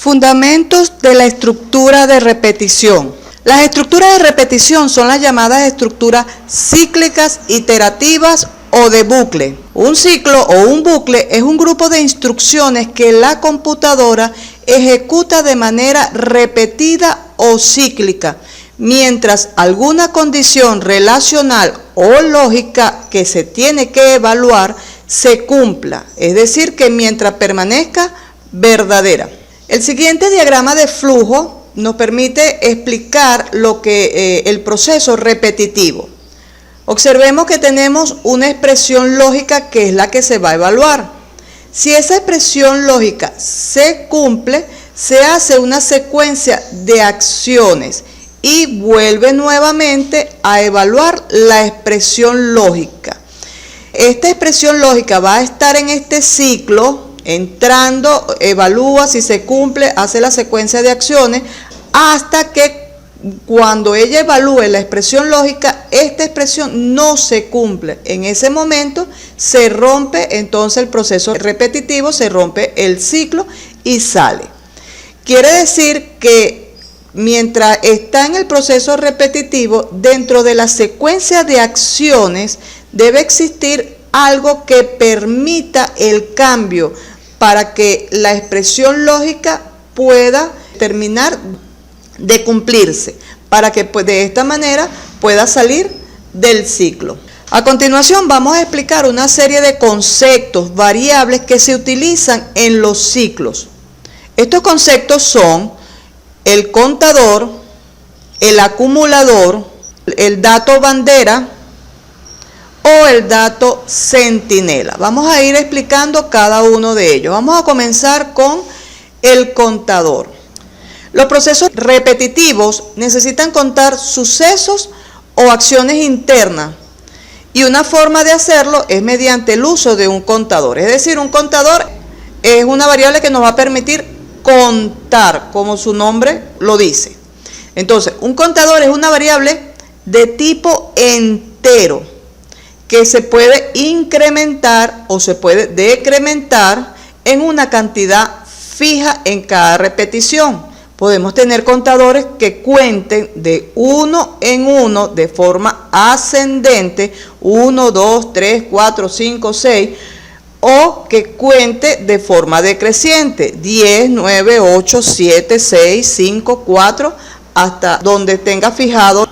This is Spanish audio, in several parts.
Fundamentos de la estructura de repetición. Las estructuras de repetición son las llamadas estructuras cíclicas, iterativas o de bucle. Un ciclo o un bucle es un grupo de instrucciones que la computadora ejecuta de manera repetida o cíclica, mientras alguna condición relacional o lógica que se tiene que evaluar se cumpla, es decir, que mientras permanezca verdadera. El siguiente diagrama de flujo nos permite explicar el proceso repetitivo. Observemos que tenemos una expresión lógica que es la que se va a evaluar. Si esa expresión lógica se cumple, se hace una secuencia de acciones y vuelve nuevamente a evaluar la expresión lógica. Esta expresión lógica va a estar en este ciclo, entrando, evalúa si se cumple, hace la secuencia de acciones, hasta que cuando ella evalúe la expresión lógica, esta expresión no se cumple. En ese momento se rompe entonces el proceso repetitivo, se rompe el ciclo y sale. Quiere decir que mientras está en el proceso repetitivo, dentro de la secuencia de acciones debe existir algo que permita el cambio para que la expresión lógica pueda terminar de cumplirse, para que de esta manera pueda salir del ciclo. A continuación vamos a explicar una serie de conceptos, variables que se utilizan en los ciclos. Estos conceptos son el contador, el acumulador, el dato bandera o el dato centinela. Vamos a ir explicando cada uno de ellos. Vamos a comenzar con el contador. Los procesos repetitivos necesitan contar sucesos o acciones internas, y una forma de hacerlo es mediante el uso de un contador. Es decir, un contador es una variable que nos va a permitir contar, como su nombre lo dice. Entonces, un contador es una variable de tipo entero que se puede incrementar o se puede decrementar en una cantidad fija en cada repetición. Podemos tener contadores que cuenten de uno en uno de forma ascendente, 1, 2, 3, 4, 5, 6, o que cuente de forma decreciente, 10, 9, 8, 7, 6, 5, 4, hasta donde tenga fijado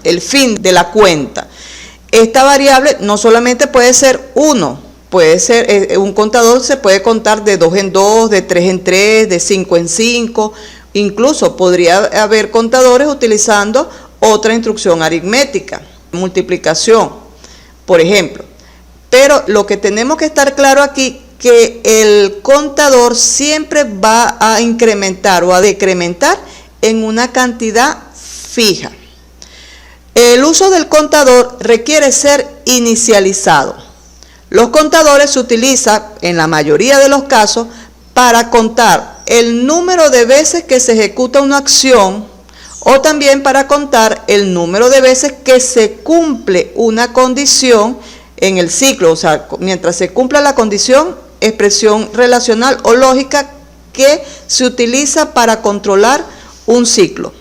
el fin de la cuenta. Esta variable no solamente puede ser 1, puede ser un contador, se puede contar de 2 en 2, de 3 en 3, de 5 en 5, incluso podría haber contadores utilizando otra instrucción aritmética, multiplicación, por ejemplo. Pero lo que tenemos que estar claro aquí, que el contador siempre va a incrementar o a decrementar en una cantidad fija. El uso del contador requiere ser inicializado. Los contadores se utilizan en la mayoría de los casos para contar el número de veces que se ejecuta una acción, o también para contar el número de veces que se cumple una condición en el ciclo. O sea, mientras se cumpla la condición, expresión relacional o lógica que se utiliza para controlar un ciclo.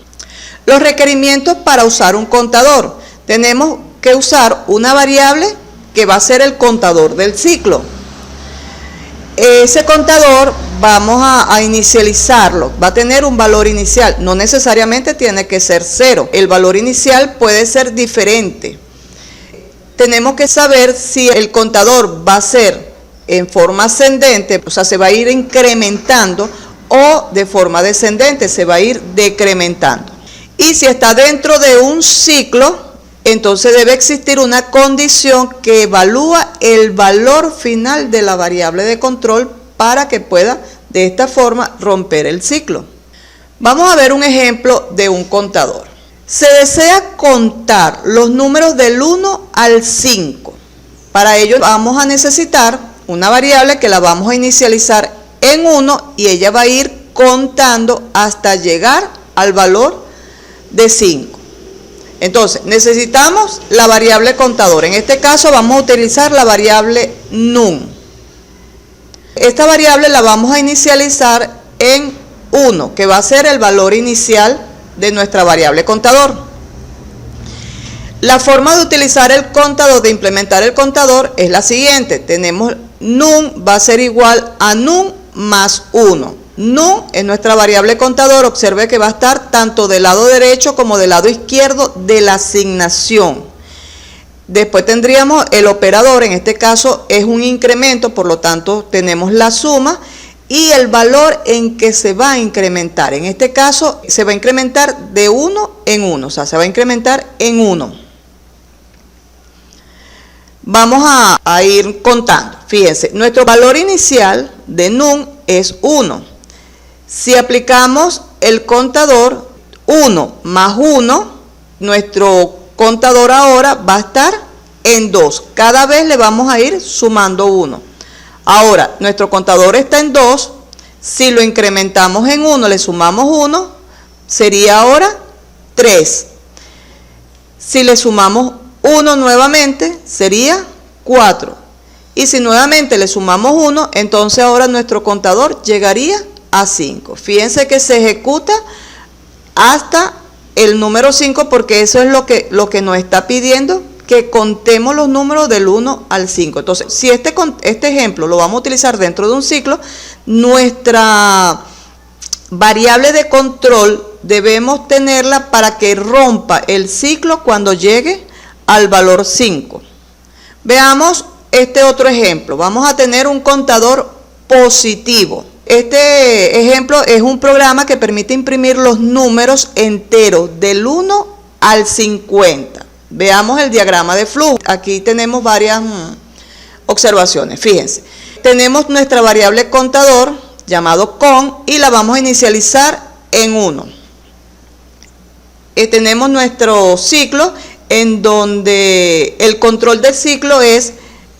Los requerimientos para usar un contador. Tenemos que usar una variable que va a ser el contador del ciclo. Ese contador vamos a inicializarlo, va a tener un valor inicial, no necesariamente tiene que ser 0, el valor inicial puede ser diferente. Tenemos que saber si el contador va a ser en forma ascendente, o sea, se va a ir incrementando, o de forma descendente, se va a ir decrementando. Y si está dentro de un ciclo, entonces debe existir una condición que evalúa el valor final de la variable de control para que pueda de esta forma romper el ciclo. Vamos a ver un ejemplo de un contador. Se desea contar los números del 1 al 5. Para ello vamos a necesitar una variable que la vamos a inicializar en 1 y ella va a ir contando hasta llegar al valor de 5. Entonces, necesitamos la variable contador. En este caso vamos a utilizar la variable num. Esta variable la vamos a inicializar en 1, que va a ser el valor inicial de nuestra variable contador. La forma de utilizar el contador, de implementar el contador, es la siguiente. Tenemos num va a ser igual a num más 1. Num es nuestra variable contador. Observe que va a estar tanto del lado derecho como del lado izquierdo de la asignación. Después tendríamos el operador, en este caso es un incremento, por lo tanto tenemos la suma y el valor en que se va a incrementar. En este caso se va a incrementar de 1 en 1, o sea, se va a incrementar en 1. Vamos a ir contando. Fíjense, nuestro valor inicial de num es 1. Si aplicamos el contador 1 más 1, nuestro contador ahora va a estar en 2. Cada vez le vamos a ir sumando 1. Ahora, nuestro contador está en 2. Si lo incrementamos en 1, le sumamos 1, sería ahora 3. Si le sumamos 1 nuevamente, sería 4. Y si nuevamente le sumamos 1, entonces ahora nuestro contador llegaría a 5. Fíjense que se ejecuta hasta el número 5 porque eso es lo que nos está pidiendo, que contemos los números del 1 al 5. Entonces, si este ejemplo lo vamos a utilizar dentro de un ciclo, nuestra variable de control debemos tenerla para que rompa el ciclo cuando llegue al valor 5. Veamos este otro ejemplo. Vamos a tener un contador positivo. Este ejemplo es un programa que permite imprimir los números enteros del 1 al 50. Veamos el diagrama de flujo. Aquí tenemos varias observaciones. Fíjense, tenemos nuestra variable contador llamado con y la vamos a inicializar en 1. Tenemos nuestro ciclo en donde el control del ciclo es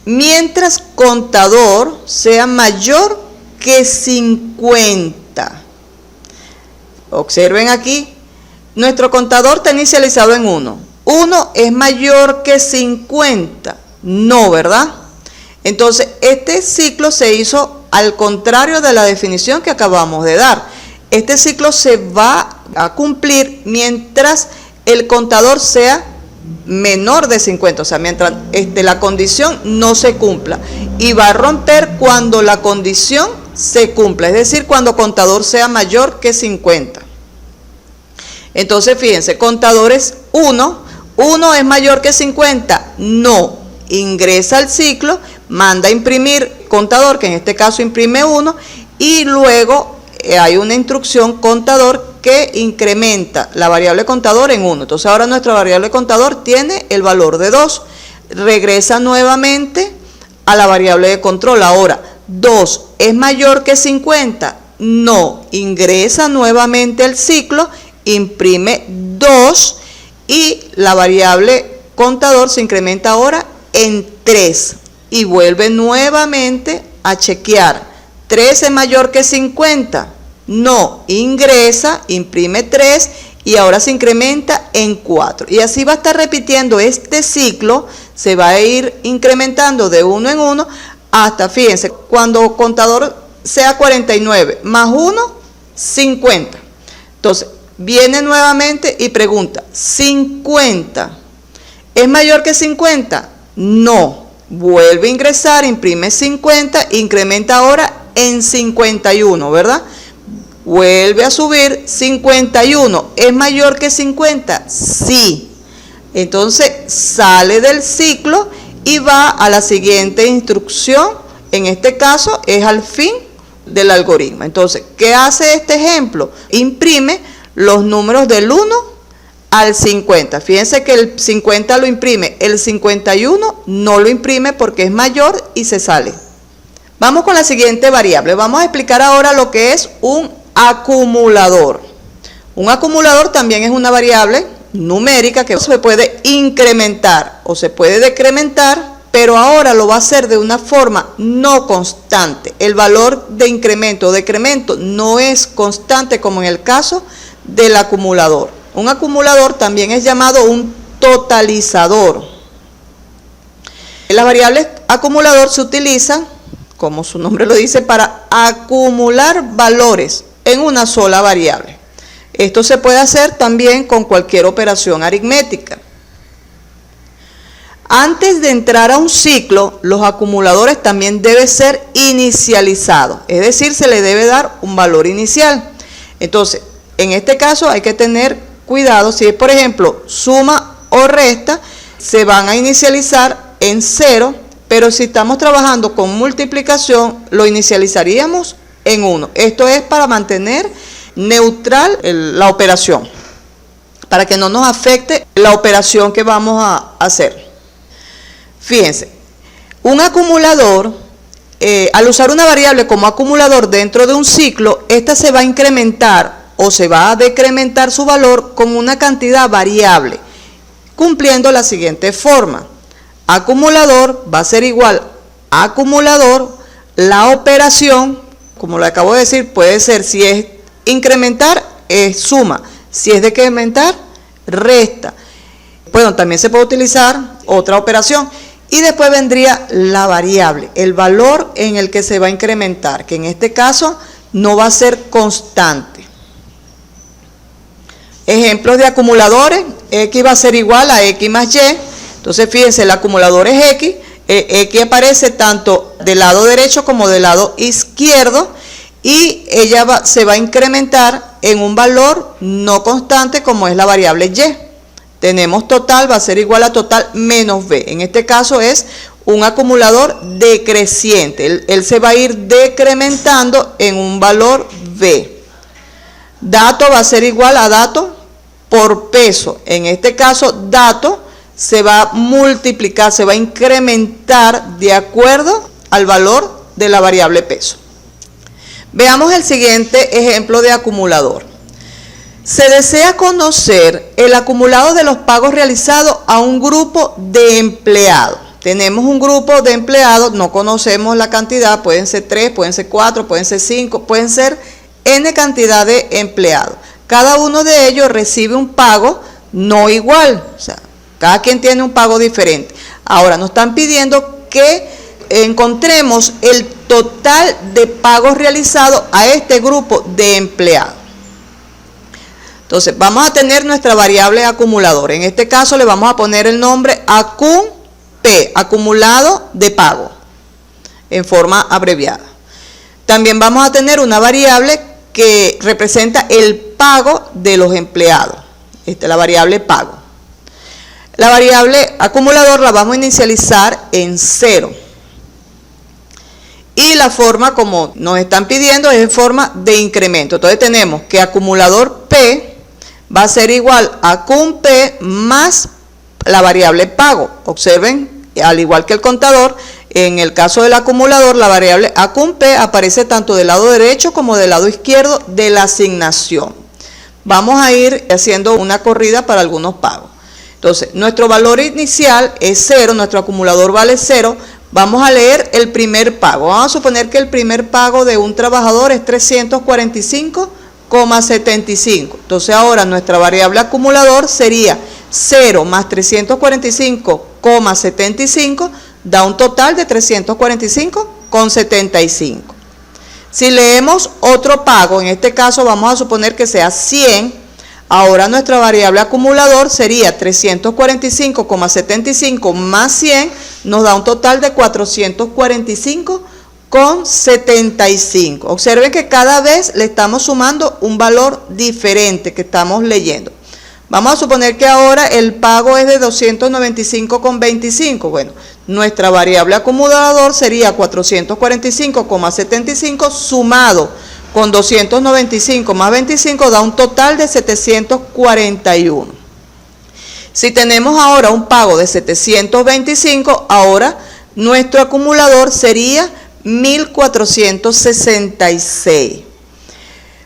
mientras contador sea mayor que 50. Observen aquí, nuestro contador está inicializado en 1. 1 es mayor que 50. No, ¿verdad? Entonces, este ciclo se hizo al contrario de la definición que acabamos de dar. Este ciclo se va a cumplir mientras el contador sea menor de 50, o sea, mientras la condición no se cumpla, y va a romper cuando la condición se cumpla, es decir, cuando contador sea mayor que 50. Entonces, fíjense, contador es 1, 1 es mayor que 50, no, ingresa al ciclo, manda a imprimir contador, que en este caso imprime 1, y luego hay una instrucción contador que incrementa la variable contador en 1. Entonces ahora nuestra variable contador tiene el valor de 2. Regresa nuevamente a la variable de control. Ahora, 2 es mayor que 50. No, ingresa nuevamente al ciclo, imprime 2 y la variable contador se incrementa ahora en 3. Y vuelve nuevamente a chequear. 3 es mayor que 50. No, ingresa, imprime 3 y ahora se incrementa en 4. Y así va a estar repitiendo este ciclo, se va a ir incrementando de 1 en 1 hasta, fíjense, cuando contador sea 49 más 1, 50. Entonces, viene nuevamente y pregunta, ¿50 es mayor que 50? No. Vuelve a ingresar, imprime 50, incrementa ahora en 51, ¿verdad? Vuelve a subir, 51, ¿es mayor que 50? Sí. Entonces sale del ciclo y va a la siguiente instrucción, en este caso es al fin del algoritmo. Entonces, ¿qué hace este ejemplo? Imprime los números del 1 al 50. Fíjense que el 50 lo imprime, el 51 no lo imprime porque es mayor y se sale. Vamos con la siguiente variable. Vamos a explicar ahora lo que es un acumulador. Un acumulador también es una variable numérica que se puede incrementar o se puede decrementar, pero ahora lo va a hacer de una forma no constante. El valor de incremento o decremento no es constante como en el caso del acumulador. Un acumulador también es llamado un totalizador. Las variables acumulador se utilizan, como su nombre lo dice, para acumular valores en una sola variable. Esto se puede hacer también con cualquier operación aritmética. Antes de entrar a un ciclo, los acumuladores también deben ser inicializados, es decir, se le debe dar un valor inicial. Entonces, en este caso hay que tener cuidado, si es por ejemplo suma o resta, se van a inicializar en 0, pero si estamos trabajando con multiplicación, lo inicializaríamos en 1. Esto es para mantener neutral la operación, para que no nos afecte la operación que vamos a hacer. Fíjense, un acumulador, al usar una variable como acumulador dentro de un ciclo, esta se va a incrementar o se va a decrementar su valor con una cantidad variable, cumpliendo la siguiente forma. Acumulador va a ser igual a acumulador, la operación, como lo acabo de decir, puede ser, si es incrementar, es suma, si es decrementar, resta. Bueno, también se puede utilizar otra operación. Y después vendría la variable, el valor en el que se va a incrementar, que en este caso no va a ser constante. Ejemplos de acumuladores, X va a ser igual a X más Y. Entonces fíjense, el acumulador es X, X aparece tanto del lado derecho como del lado izquierdo y ella se va a incrementar en un valor no constante como es la variable Y. Tenemos total, va a ser igual a total menos B. En este caso es un acumulador decreciente. Él se va a ir decrementando en un valor B. Dato va a ser igual a dato por peso. En este caso, dato se va a multiplicar, se va a incrementar de acuerdo al valor de la variable peso. Veamos el siguiente ejemplo de acumulador. Se desea conocer el acumulado de los pagos realizados a un grupo de empleados. Tenemos un grupo de empleados, no conocemos la cantidad, pueden ser 3, pueden ser 4, pueden ser 5, pueden ser N cantidad de empleados. Cada uno de ellos recibe un pago no igual, o sea, cada quien tiene un pago diferente. Ahora nos están pidiendo que encontremos el total de pagos realizados a este grupo de empleados. Entonces, vamos a tener nuestra variable acumulador. En este caso le vamos a poner el nombre ACUM-P, acumulado de pago, en forma abreviada. También vamos a tener una variable que representa el pago de los empleados. Esta es la variable pago. La variable acumulador la vamos a inicializar en 0. Y la forma como nos están pidiendo es en forma de incremento. Entonces tenemos que acumulador P va a ser igual a cum P más la variable pago. Observen, al igual que el contador, en el caso del acumulador, la variable a cum P aparece tanto del lado derecho como del lado izquierdo de la asignación. Vamos a ir haciendo una corrida para algunos pagos. Entonces, nuestro valor inicial es 0, nuestro acumulador vale 0. Vamos a leer el primer pago. Vamos a suponer que el primer pago de un trabajador es 345,75. Entonces ahora nuestra variable acumulador sería 0 más 345,75 da un total de 345,75. Si leemos otro pago, en este caso vamos a suponer que sea 100, ahora nuestra variable acumulador sería 345,75 más 100, nos da un total de 445,75. Observen que cada vez le estamos sumando un valor diferente que estamos leyendo. Vamos a suponer que ahora el pago es de 295,25. Bueno, nuestra variable acumulador sería 445,75 sumado con 295 más 25 da un total de 741. Si tenemos ahora un pago de 725, ahora nuestro acumulador sería 1466.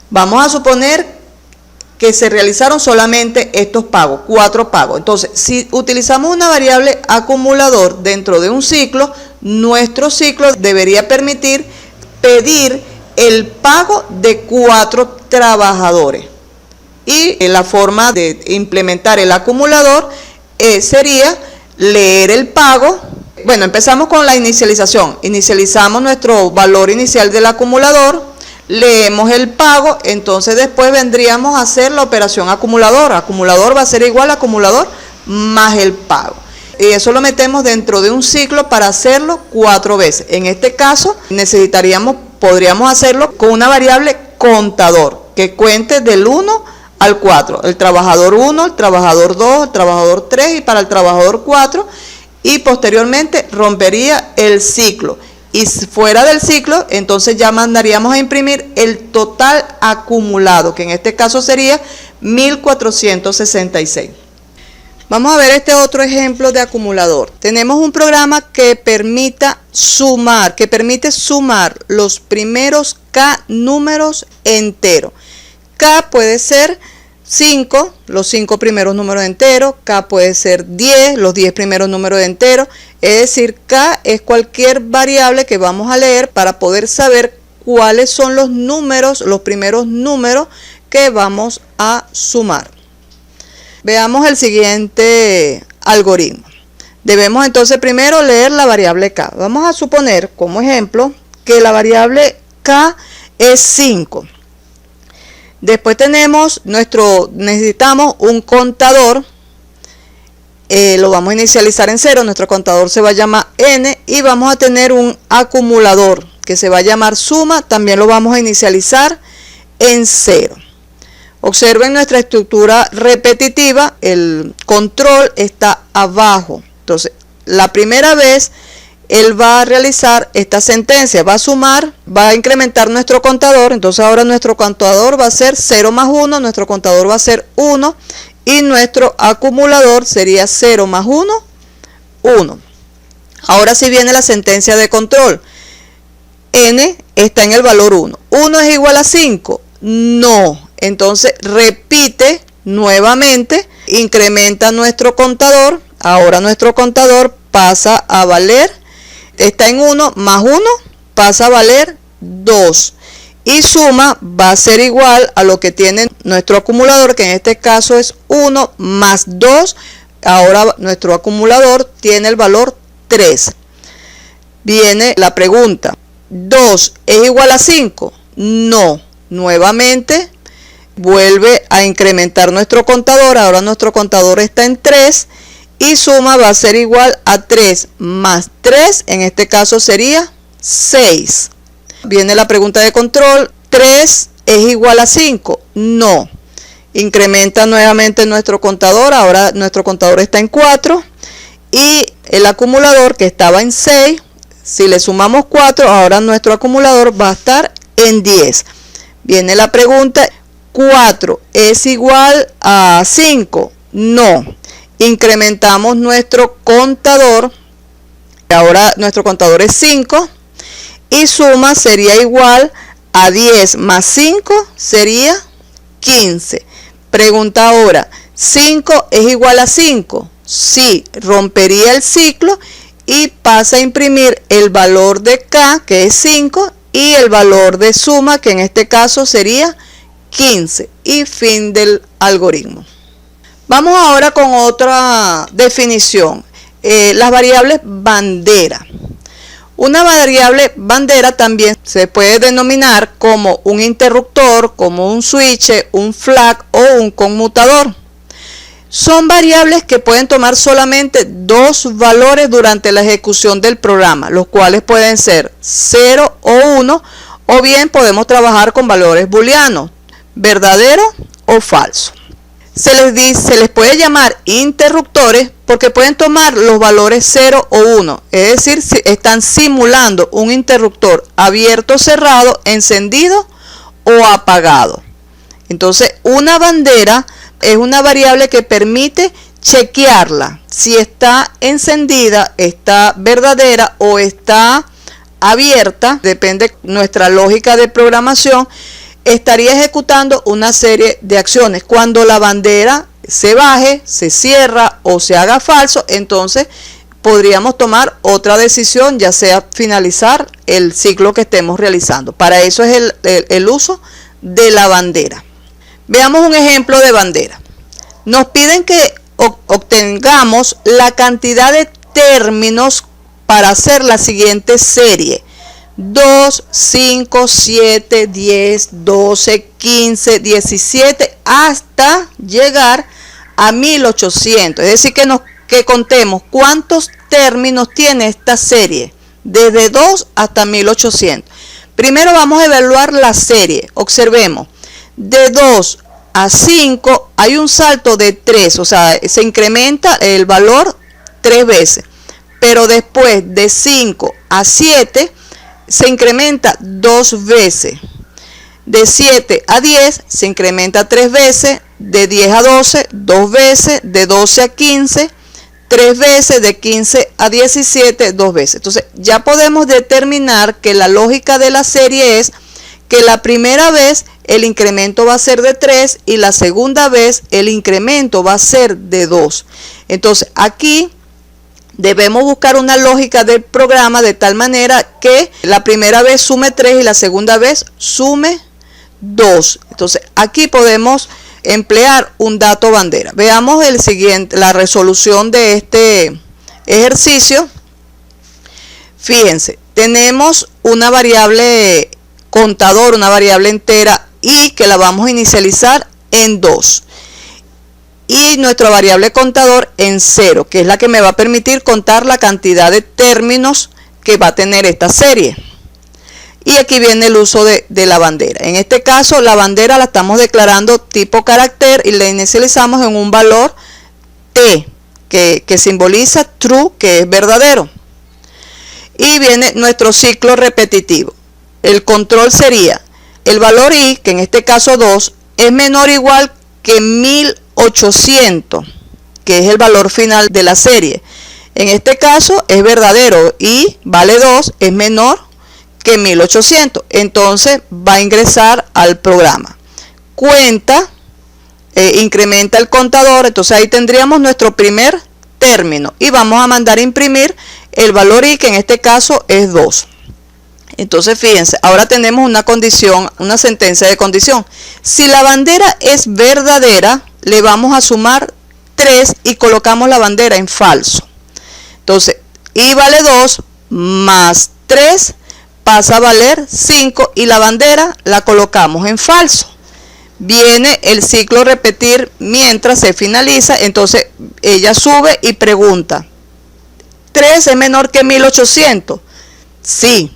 Vamos a suponer que se realizaron solamente estos pagos, 4 pagos. Entonces, si utilizamos una variable acumulador dentro de un ciclo, nuestro ciclo debería permitir pedir el pago de 4 trabajadores. Y la forma de implementar el acumulador sería leer el pago. Bueno, empezamos con la inicialización. Inicializamos nuestro valor inicial del acumulador, leemos el pago, entonces después vendríamos a hacer la operación acumulador. Acumulador va a ser igual a acumulador más el pago. Y eso lo metemos dentro de un ciclo para hacerlo 4 veces. En este caso podríamos hacerlo con una variable contador que cuente del 1 al 4. El trabajador 1, el trabajador 2, el trabajador 3 y para el trabajador 4. Y posteriormente rompería el ciclo. Y fuera del ciclo, entonces ya mandaríamos a imprimir el total acumulado, que en este caso sería 1466. Vamos a ver este otro ejemplo de acumulador. Tenemos un programa que permite sumar los primeros K números enteros. K puede ser 5, los 5 primeros números enteros. K puede ser 10, los 10 primeros números enteros. Es decir, K es cualquier variable que vamos a leer para poder saber cuáles son los números, los primeros números que vamos a sumar. Veamos el siguiente algoritmo. Debemos entonces primero leer la variable K. Vamos a suponer como ejemplo que la variable K es 5. Después necesitamos un contador. Lo vamos a inicializar en 0, nuestro contador se va a llamar N y vamos a tener un acumulador que se va a llamar suma, también lo vamos a inicializar en 0. Observen nuestra estructura repetitiva, el control está abajo. Entonces, la primera vez él va a realizar esta sentencia, va a sumar, va a incrementar nuestro contador, entonces ahora nuestro contador va a ser 0 más 1, nuestro contador va a ser 1 y nuestro acumulador sería 0 más 1, 1. Ahora sí viene la sentencia de control. N está en el valor 1. ¿1 es igual a 5? No. Entonces repite nuevamente, incrementa nuestro contador. Ahora nuestro contador pasa a valer, está en 1 más 1, pasa a valer 2. Y suma va a ser igual a lo que tiene nuestro acumulador, que en este caso es 1 más 2. Ahora nuestro acumulador tiene el valor 3. Viene la pregunta, ¿2 es igual a 5? No. Nuevamente vuelve a incrementar nuestro contador. Ahora nuestro contador está en 3. Y suma va a ser igual a 3 más 3. En este caso sería 6. Viene la pregunta de control, ¿3 es igual a 5? No. Incrementa nuevamente nuestro contador, ahora nuestro contador está en 4 y el acumulador que estaba en 6, si le sumamos 4, ahora nuestro acumulador va a estar en 10. Viene la pregunta, ¿4 es igual a 5? No. Incrementamos nuestro contador, ahora nuestro contador es 5. Y suma sería igual a 10 más 5 sería 15. Pregunta ahora, ¿5 es igual a 5? Sí, rompería el ciclo y pasa a imprimir el valor de K, que es 5, y el valor de suma, que en este caso sería 15. Y fin del algoritmo. Vamos ahora con otra definición, las variables bandera. Una variable bandera también se puede denominar como un interruptor, como un switch, un flag o un conmutador. Son variables que pueden tomar solamente 2 valores durante la ejecución del programa, los cuales pueden ser 0 o 1, o bien podemos trabajar con valores booleanos, verdadero o falso. Se les puede llamar interruptores porque pueden tomar los valores 0 o 1, es decir, están simulando un interruptor abierto, cerrado, encendido o apagado. Entonces, una bandera es una variable que permite chequearla, si está encendida, está verdadera o está abierta, depende de nuestra lógica de programación. Estaría ejecutando una serie de acciones. Cuando la bandera se baje, se cierra o se haga falso, entonces podríamos tomar otra decisión, ya sea finalizar el ciclo que estemos realizando. Para eso es el uso de la bandera. Veamos un ejemplo de bandera. Nos piden que obtengamos la cantidad de términos para hacer la siguiente serie. 2, 5, 7, 10, 12, 15, 17, hasta llegar a 1800. Es decir, que contemos cuántos términos tiene esta serie, desde 2 hasta 1800. Primero vamos a evaluar la serie. Observemos, de 2 a 5 hay un salto de 3, o sea, se incrementa el valor 3 veces. Pero después de 5 a 7 se incrementa 2 veces. De 7 a 10 se incrementa 3 veces. De 10 a 12, 2 veces. De 12 a 15, 3 veces. De 15 a 17, 2 veces. Entonces ya podemos determinar que la lógica de la serie es que la primera vez el incremento va a ser de 3 y la segunda vez el incremento va a ser de 2. Entonces aquí debemos buscar una lógica del programa de tal manera que la primera vez sume 3 y la segunda vez sume 2. Entonces aquí podemos emplear un dato bandera. Veamos la resolución de este ejercicio. Fíjense, tenemos una variable contador, una variable entera y que la vamos a inicializar en 2. Y nuestra variable contador en 0, que es la que me va a permitir contar la cantidad de términos que va a tener esta serie. Y aquí viene el uso de la bandera. En este caso, la bandera la estamos declarando tipo carácter y la inicializamos en un valor T, que simboliza true, que es verdadero. Y viene nuestro ciclo repetitivo. El control sería el valor i, que en este caso 2, es menor o igual que 1800, que es el valor final de la serie. En este caso es verdadero y vale 2, es menor que 1800. Entonces va a ingresar al programa. Cuenta, incrementa el contador, entonces ahí tendríamos nuestro primer término y vamos a mandar a imprimir el valor i, que en este caso es 2. Entonces fíjense, ahora tenemos una condición, una sentencia de condición. Si la bandera es verdadera, le vamos a sumar 3 y colocamos la bandera en falso. Entonces, i vale 2 más 3 pasa a valer 5 y la bandera la colocamos en falso. Viene el ciclo repetir mientras se finaliza, entonces ella sube y pregunta, ¿3 es menor que 1800? Sí.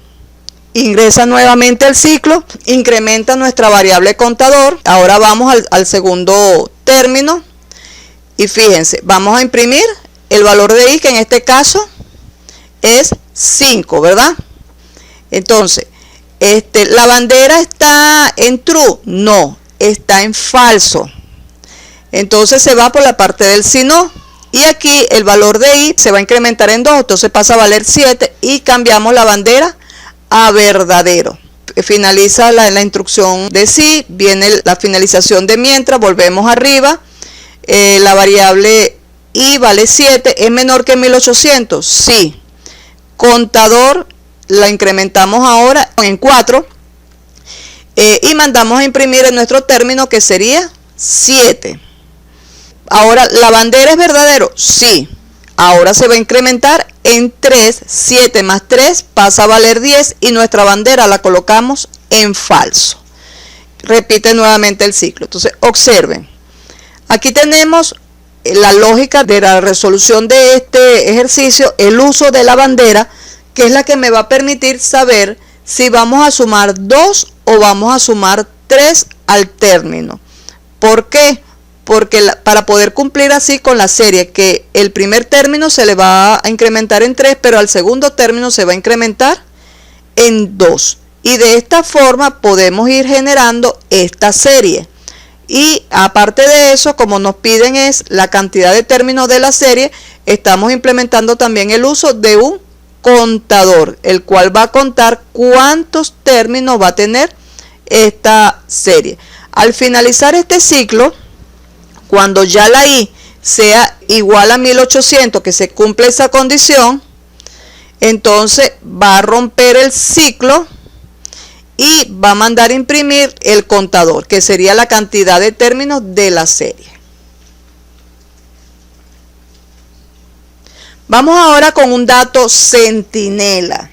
Ingresa nuevamente el ciclo, incrementa nuestra variable contador. Ahora vamos al segundo término y fíjense, vamos a imprimir el valor de i, que en este caso es 5, ¿verdad? Entonces, ¿la bandera está en true? No, está en falso. Entonces se va por la parte del si no. Y aquí el valor de i se va a incrementar en 2, entonces pasa a valer 7 y cambiamos la bandera a verdadero. Finaliza la instrucción de sí, viene la finalización de mientras, volvemos arriba. La variable i vale 7, ¿es menor que 1800? Sí. Contador la incrementamos ahora en 4 y mandamos a imprimir en nuestro término, que sería 7. Ahora, ¿la bandera es verdadero? Sí. Ahora se va a incrementar en 3, 7 más 3 pasa a valer 10 y nuestra bandera la colocamos en falso. Repite nuevamente el ciclo. Entonces, observen. Aquí tenemos la lógica de la resolución de este ejercicio, el uso de la bandera, que es la que me va a permitir saber si vamos a sumar 2 o vamos a sumar 3 al término. ¿Por qué? Porque para poder cumplir así con la serie, que el primer término se le va a incrementar en 3, pero al segundo término se va a incrementar en 2. Y de esta forma podemos ir generando esta serie. Y aparte de eso, como nos piden es la cantidad de términos de la serie, estamos implementando también el uso de un contador, el cual va a contar cuántos términos va a tener esta serie. Al finalizar este ciclo, cuando ya la i sea igual a 1800, que se cumple esa condición, entonces va a romper el ciclo y va a mandar a imprimir el contador, que sería la cantidad de términos de la serie. Vamos ahora con un dato centinela.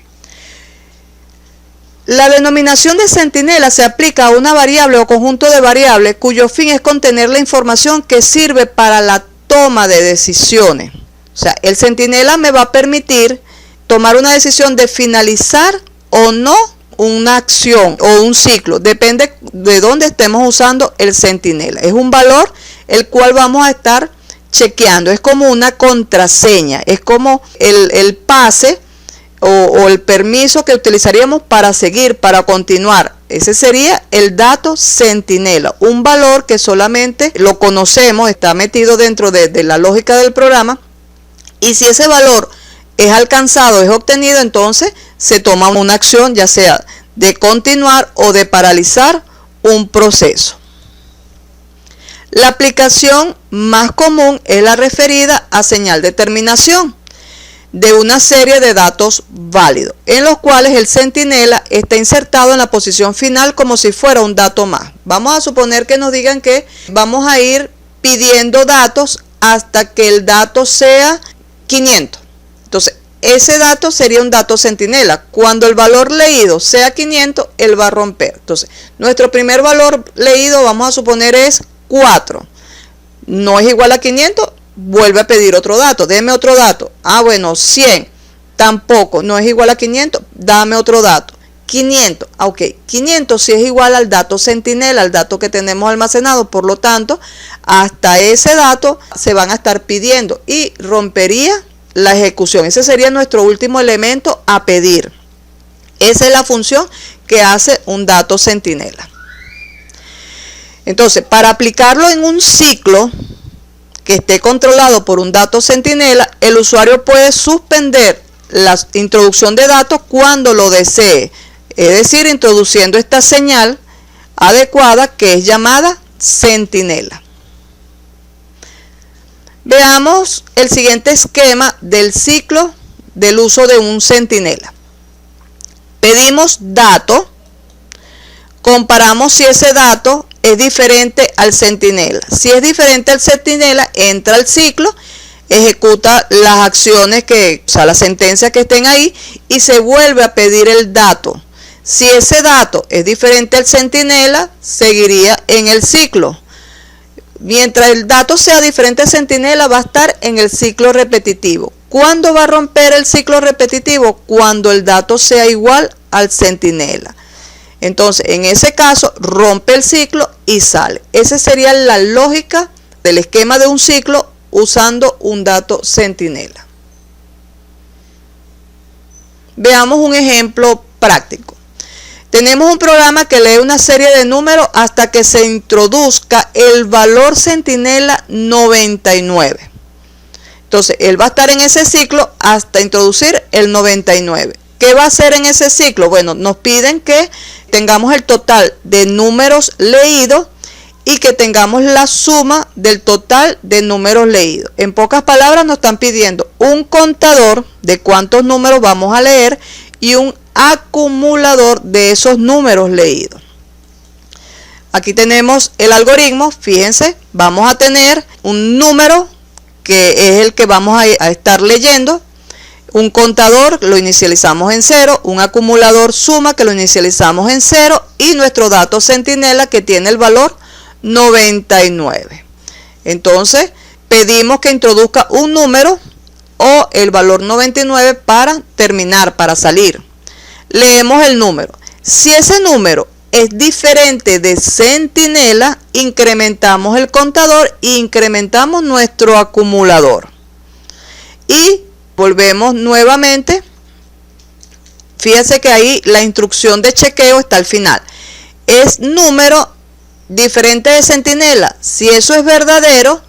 La denominación de centinela se aplica a una variable o conjunto de variables cuyo fin es contener la información que sirve para la toma de decisiones. O sea, el centinela me va a permitir tomar una decisión de finalizar o no una acción o un ciclo. Depende de dónde estemos usando el centinela. Es un valor el cual vamos a estar chequeando. Es como una contraseña. Es como el pase o el permiso que utilizaríamos para seguir, para continuar. Ese sería el dato centinela, un valor que solamente lo conocemos, está metido dentro de la lógica del programa, y si ese valor es alcanzado, es obtenido, entonces se toma una acción, ya sea de continuar o de paralizar un proceso. La aplicación más común es la referida a señal de terminación de una serie de datos válidos, en los cuales el centinela está insertado en la posición final como si fuera un dato más. Vamos a suponer que nos digan que vamos a ir pidiendo datos hasta que el dato sea 500. Entonces, ese dato sería un dato centinela. Cuando el valor leído sea 500, él va a romper. Entonces, nuestro primer valor leído, vamos a suponer, es 4. No es igual a 500, vuelve a pedir otro dato, deme otro dato. Ah, bueno, 100, tampoco, no es igual a 500, dame otro dato. 500, ok, 500 sí es igual al dato centinela, al dato que tenemos almacenado, por lo tanto, hasta ese dato se van a estar pidiendo y rompería la ejecución. Ese sería nuestro último elemento a pedir. Esa es la función que hace un dato centinela. Entonces, para aplicarlo en un ciclo que esté controlado por un dato centinela, el usuario puede suspender la introducción de datos cuando lo desee, es decir, introduciendo esta señal adecuada que es llamada centinela. Veamos el siguiente esquema del ciclo del uso de un centinela. Pedimos dato, comparamos si ese dato es diferente al centinela. Si es diferente al centinela, entra al ciclo, ejecuta las acciones las sentencias que estén ahí y se vuelve a pedir el dato. Si ese dato es diferente al centinela, seguiría en el ciclo. Mientras el dato sea diferente al centinela, va a estar en el ciclo repetitivo. ¿Cuándo va a romper el ciclo repetitivo? Cuando el dato sea igual al centinela. Entonces, en ese caso, rompe el ciclo y sale. Esa sería la lógica del esquema de un ciclo usando un dato centinela. Veamos un ejemplo práctico. Tenemos un programa que lee una serie de números hasta que se introduzca el valor centinela 99. Entonces, él va a estar en ese ciclo hasta introducir el 99. ¿Qué va a hacer en ese ciclo? Bueno, nos piden que tengamos el total de números leídos y que tengamos la suma del total de números leídos. En pocas palabras, nos están pidiendo un contador de cuántos números vamos a leer y un acumulador de esos números leídos. Aquí tenemos el algoritmo. Fíjense, vamos a tener un número que es el que vamos a estar leyendo. Un contador lo inicializamos en 0, un acumulador suma que lo inicializamos en 0 y nuestro dato centinela que tiene el valor 99. Entonces pedimos que introduzca un número o el valor 99 para terminar, para salir. Leemos el número. Si ese número es diferente de centinela, incrementamos el contador e incrementamos nuestro acumulador. Y volvemos nuevamente. Fíjense que ahí la instrucción de chequeo está al final. Es número diferente de centinela. Si eso es verdadero,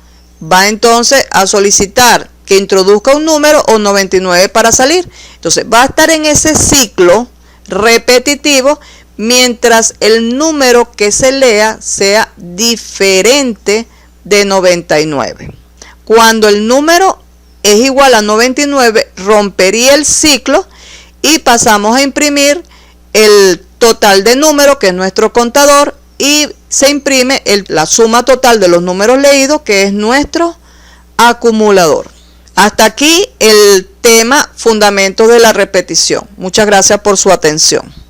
va entonces a solicitar que introduzca un número o 99 para salir. Entonces va a estar en ese ciclo repetitivo mientras el número que se lea sea diferente de 99. Cuando el número es igual a 99, rompería el ciclo y pasamos a imprimir el total de números, que es nuestro contador, y se imprime la suma total de los números leídos, que es nuestro acumulador. Hasta aquí el tema fundamentos de la repetición. Muchas gracias por su atención.